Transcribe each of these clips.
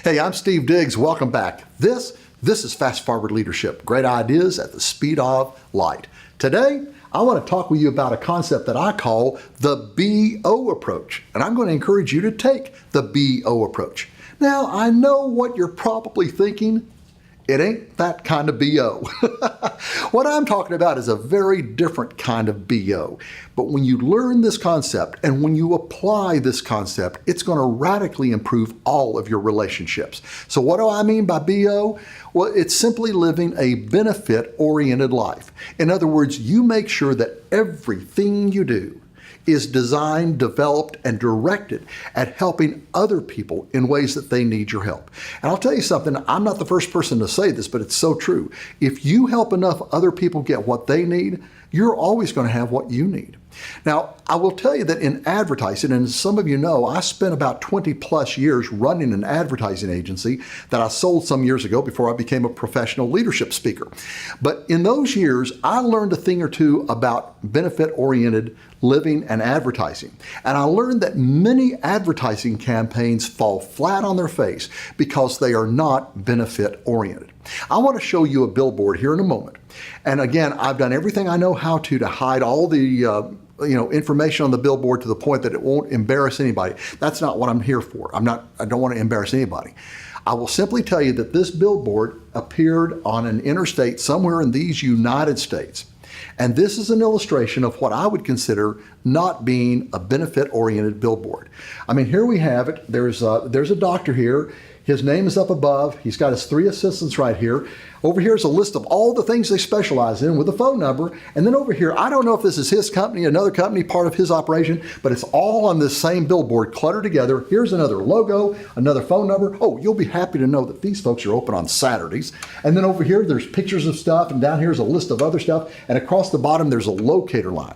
Hey, I'm Steve Diggs. Welcome back. This is Fast Forward Leadership. Great ideas at the speed of light. Today, I want to talk with you about a concept that I call the BO approach. And I'm going to encourage you to take the BO approach. Now, I know what you're probably thinking. It ain't that kind of BO. What I'm talking about is a very different kind of BO. But when you learn this concept and when you apply this concept, it's going to radically improve all of your relationships. So what do I mean by BO? Well, it's simply living a benefit-oriented life. In other words, you make sure that everything you do is designed, developed, and directed at helping other people in ways that they need your help. And I'll tell you something, I'm not the first person to say this, but it's so true. If you help enough other people get what they need, you're always going to have what you need. Now, I will tell you that in advertising, and as some of you know, I spent about 20 plus years running an advertising agency that I sold some years ago before I became a professional leadership speaker. But in those years, I learned a thing or two about benefit-oriented living and advertising. And I learned that many advertising campaigns fall flat on their face because they are not benefit-oriented. I want to show you a billboard here in a moment. And again, I've done everything I know how to hide all the information on the billboard to the point that it won't embarrass anybody. That's not what I'm here for. I don't want to embarrass anybody. I will simply tell you that this billboard appeared on an interstate somewhere in these United States. And this is an illustration of what I would consider not being a benefit-oriented billboard. I mean, here we have it. There's a doctor here. His name is up above. He's got his 3 assistants right here. Over here is a list of all the things they specialize in with a phone number. And then over here, I don't know if this is his company, another company, part of his operation, but it's all on this same billboard cluttered together. Here's another logo, another phone number. Oh, you'll be happy to know that these folks are open on Saturdays. And then over here, there's pictures of stuff, and down here is a list of other stuff. And across the bottom, there's a locator line.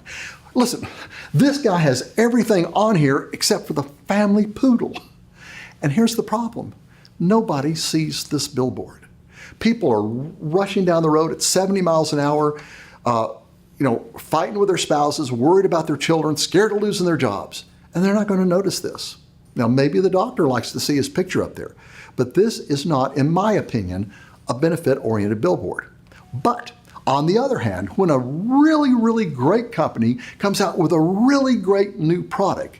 Listen, this guy has everything on here except for the family poodle. And here's the problem. Nobody sees this billboard. People are rushing down the road at 70 miles an hour, fighting with their spouses, worried about their children, scared of losing their jobs. And they're not going to notice this. Now, maybe the doctor likes to see his picture up there, but this is not, in my opinion, a benefit-oriented billboard. But on the other hand, when a really, really great company comes out with a really great new product,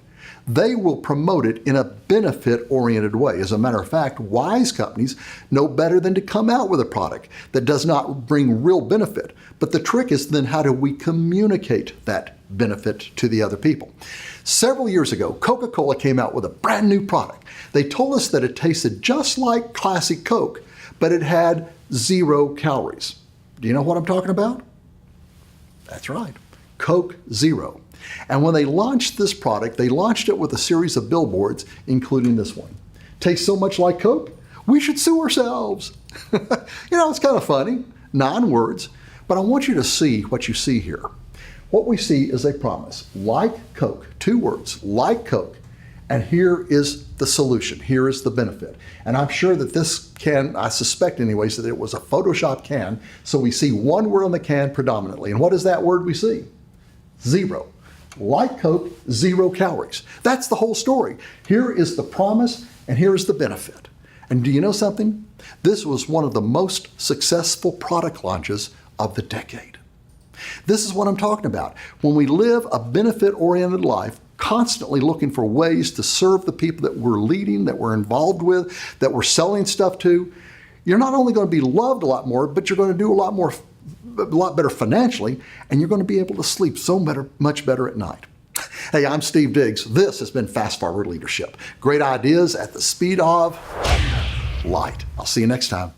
they will promote it in a benefit-oriented way. As a matter of fact, wise companies know better than to come out with a product that does not bring real benefit. But the trick is then how do we communicate that benefit to the other people? Several years ago, Coca-Cola came out with a brand new product. They told us that it tasted just like classic Coke, but it had 0 calories. Do you know what I'm talking about? That's right, Coke Zero. And when they launched this product, they launched it with a series of billboards, including this one. Tastes so much like Coke, we should sue ourselves. It's kind of funny, 9 words, but I want you to see what you see here. What we see is a promise, like Coke, 2 words, like Coke, and here is the solution, here is the benefit. And I'm sure that this can, I suspect anyways, that it was a Photoshop can, so we see 1 word on the can predominantly. And what is that word we see? 0. Like Coke, 0 calories. That's the whole story. Here is the promise, and here is the benefit. And do you know something? This was one of the most successful product launches of the decade. This is what I'm talking about. When we live a benefit-oriented life, constantly looking for ways to serve the people that we're leading, that we're involved with, that we're selling stuff to, you're not only going to be loved a lot more, but you're going to do a lot better financially, and you're going to be able to sleep much better at night. Hey, I'm Steve Diggs. This has been Fast Forward Leadership. Great ideas at the speed of light. I'll see you next time.